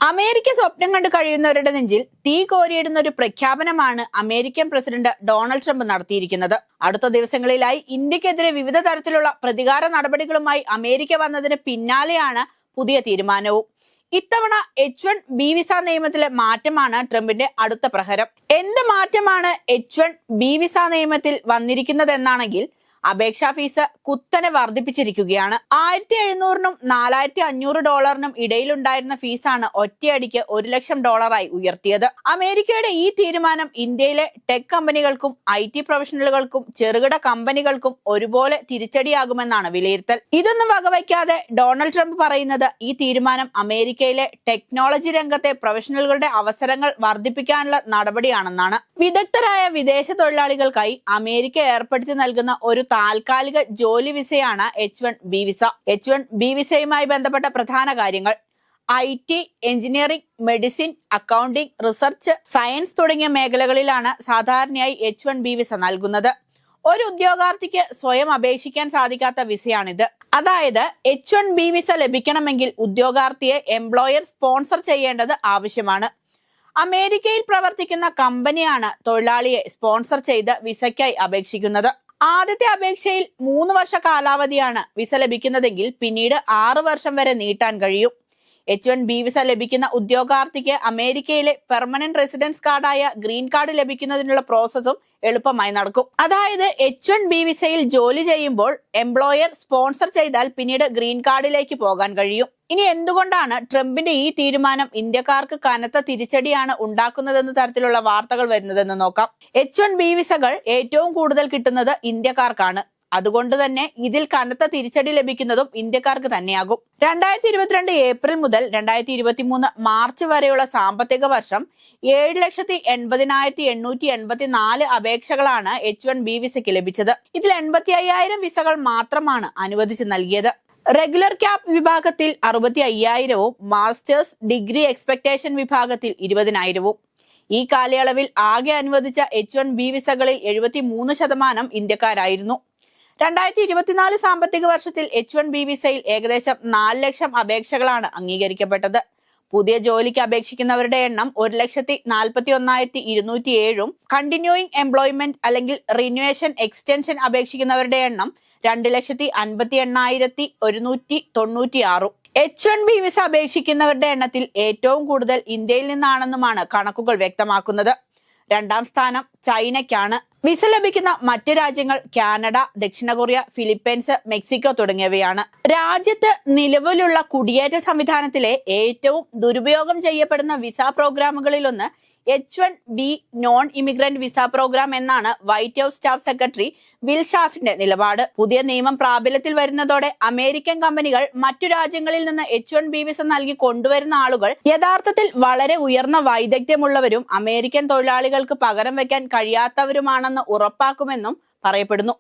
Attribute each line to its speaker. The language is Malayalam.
Speaker 1: അമേരിക്ക സ്വപ്നം കണ്ടു കഴിയുന്നവരുടെ നെഞ്ചിൽ തീ കോരിയിടുന്ന ഒരു പ്രഖ്യാപനമാണ് അമേരിക്കൻ പ്രസിഡന്റ് ഡൊണാൾഡ് ട്രംപ് നടത്തിയിരിക്കുന്നത്. അടുത്ത ദിവസങ്ങളിലായി ഇന്ത്യക്കെതിരെ വിവിധ തരത്തിലുള്ള പ്രതികാര നടപടികളുമായി അമേരിക്ക വന്നതിന് പിന്നാലെയാണ് പുതിയ തീരുമാനവും. ഇത്തവണ H1B വിസ നിയമത്തിലെ മാറ്റമാണ് ട്രംപിന്റെ അടുത്ത പ്രഹരം. എന്ത് മാറ്റമാണ് H1B വിസ നിയമത്തിൽ വന്നിരിക്കുന്നതെന്നാണെങ്കിൽ അപേക്ഷാ ഫീസ് കുത്തനെ വർദ്ധിപ്പിച്ചിരിക്കുകയാണ്. $1700-നും $4500 ഇടയിലുണ്ടായിരുന്ന ഫീസാണ് ഒറ്റയടിക്ക് $1,00,000 ഉയർത്തിയത്. അമേരിക്കയുടെ ഈ തീരുമാനം ഇന്ത്യയിലെ ടെക് കമ്പനികൾക്കും IT പ്രൊഫഷണലുകൾക്കും ചെറുകിട കമ്പനികൾക്കും ഒരുപോലെ തിരിച്ചടിയാകുമെന്നാണ് വിലയിരുത്തൽ. ഇതൊന്നും വകവയ്ക്കാതെ ഡൊണാൾഡ് ട്രംപ് പറയുന്നത് ഈ തീരുമാനം അമേരിക്കയിലെ ടെക്നോളജി രംഗത്തെ പ്രൊഫഷണലുകളുടെ അവസരങ്ങൾ വർദ്ധിപ്പിക്കാനുള്ള നടപടിയാണെന്നാണ്. വിദഗ്ധരായ വിദേശ തൊഴിലാളികൾക്കായി അമേരിക്ക ഏർപ്പെടുത്തി നൽകുന്ന ഒരു താൽക്കാലിക ജോലി വിസയാണ് H1B വിസ. H1B വിസയുമായി ബന്ധപ്പെട്ട പ്രധാന കാര്യങ്ങൾ: IT, engineering, medicine, accounting, research, science തുടങ്ങിയ മേഖലകളിലാണ് സാധാരണയായി H1B വിസ നൽകുന്നത്. ഒരു ഉദ്യോഗാർത്ഥിക്ക് സ്വയം അപേക്ഷിക്കാൻ സാധിക്കാത്ത വിസയാണിത്. അതായത് H1B വിസ ലഭിക്കണമെങ്കിൽ ഉദ്യോഗാർത്ഥിയെ എംപ്ലോയർ സ്പോൺസർ ചെയ്യേണ്ടത് ആവശ്യമാണ്. അമേരിക്കയിൽ പ്രവർത്തിക്കുന്ന കമ്പനിയാണ് തൊഴിലാളിയെ സ്പോൺസർ ചെയ്ത് വിസയ്ക്കായി അപേക്ഷിക്കുന്നത്. ആദ്യത്തെ അപേക്ഷയിൽ 3 വർഷ കാലാവധിയാണ് വിസ ലഭിക്കുന്നതെങ്കിൽ പിന്നീട് 6 വർഷം വരെ നീട്ടാൻ കഴിയും. H1B വിസ ലഭിക്കുന്ന ഉദ്യോഗാർത്ഥിക്ക് അമേരിക്കയിലെ പെർമനന്റ് റെസിഡൻസ് കാർഡായ ഗ്രീൻ കാർഡ് ലഭിക്കുന്നതിനുള്ള പ്രോസസ്സും എളുപ്പമായി നടക്കും. അതായത് H1B വിസയിൽ ജോലി ചെയ്യുമ്പോൾ എംപ്ലോയർ സ്പോൺസർ ചെയ്താൽ പിന്നീട് ഗ്രീൻ കാർഡിലേക്ക് പോകാൻ കഴിയും. ഇനി എന്തുകൊണ്ടാണ് ട്രംപിന്റെ ഈ തീരുമാനം ഇന്ത്യക്കാർക്ക് കനത്ത തിരിച്ചടിയാണ് ഉണ്ടാക്കുന്നതെന്ന തരത്തിലുള്ള വാർത്തകൾ വരുന്നതെന്ന് നോക്കാം. H1B വിസകൾ ഏറ്റവും കൂടുതൽ കിട്ടുന്നത് ഇന്ത്യക്കാർക്കാണ്. അതുകൊണ്ട് തന്നെ ഇതിൽ കനത്ത തിരിച്ചടി ലഭിക്കുന്നതും ഇന്ത്യക്കാർക്ക് തന്നെയാകും. 2022 ഏപ്രിൽ മുതൽ 2023 മാർച്ച് വരെയുള്ള സാമ്പത്തിക വർഷം 7,80,884 അപേക്ഷകളാണ് H1B വിസയ്ക്ക് ലഭിച്ചത്. ഇതിൽ 85,000 വിസകൾ മാത്രമാണ് അനുവദിച്ചു നൽകിയത്. റെഗുലർ ക്യാപ് വിഭാഗത്തിൽ 65,000-വും മാസ്റ്റേഴ്സ് ഡിഗ്രി എക്സ്പെക്ടേഷൻ വിഭാഗത്തിൽ 20,000-വും. ഈ കാലയളവിൽ ആകെ അനുവദിച്ച H1B വിസകളിൽ 73% ഇന്ത്യക്കാരായിരുന്നു. 2024 സാമ്പത്തിക വർഷത്തിൽ H1B വിസയിൽ ഏകദേശം 4 ലക്ഷം അപേക്ഷകളാണ് അംഗീകരിക്കപ്പെട്ടത്. പുതിയ ജോലിക്ക് അപേക്ഷിക്കുന്നവരുടെ എണ്ണം 1,41,207-ഉം കണ്ടിന്യൂയിങ് എംപ്ലോയ്മെന്റ് അല്ലെങ്കിൽ റിന്യൂവേഷൻ എക്സ്റ്റൻഷൻ അപേക്ഷിക്കുന്നവരുടെ എണ്ണം 2,58,196-ഉം. H1B വിസ അപേക്ഷിക്കുന്നവരുടെ എണ്ണത്തിൽ ഏറ്റവും കൂടുതൽ ഇന്ത്യയിൽ നിന്നാണെന്നുമാണ് കണക്കുകൾ വ്യക്തമാക്കുന്നത്. 2ാം സ്ഥാനം ചൈനയ്ക്കാണ്. വിസ ലഭിക്കുന്ന മറ്റ് രാജ്യങ്ങൾ കാനഡ, ദക്ഷിണ കൊറിയ, ഫിലിപ്പൈൻസ്, മെക്സിക്കോ തുടങ്ങിയവയാണ്. രാജ്യത്ത് നിലവിലുള്ള കുടിയേറ്റ സംവിധാനത്തിലെ ഏറ്റവും ദുരുപയോഗം ചെയ്യപ്പെടുന്ന വിസ പ്രോഗ്രാമുകളിലൊന്ന് H1B non immigrant visa program എന്നാണ് White House staff secretary Will ഷാഫിന്റെ നിലപാട്. പുതിയ നിയമം പ്രാബല്യത്തിൽ വരുന്നതോടെ അമേരിക്കൻ കമ്പനികൾ മറ്റു രാജ്യങ്ങളിൽ നിന്ന് H1B വിസ നൽകി കൊണ്ടുവരുന്ന ആളുകൾ യഥാർത്ഥത്തിൽ വളരെ ഉയർന്ന വൈദഗ്ധ്യമുള്ളവരും അമേരിക്കൻ തൊഴിലാളികൾക്ക് പകരം വെക്കാൻ കഴിയാത്തവരുമാണെന്ന് ഉറപ്പാക്കുമെന്നും പറയപ്പെടുന്നു.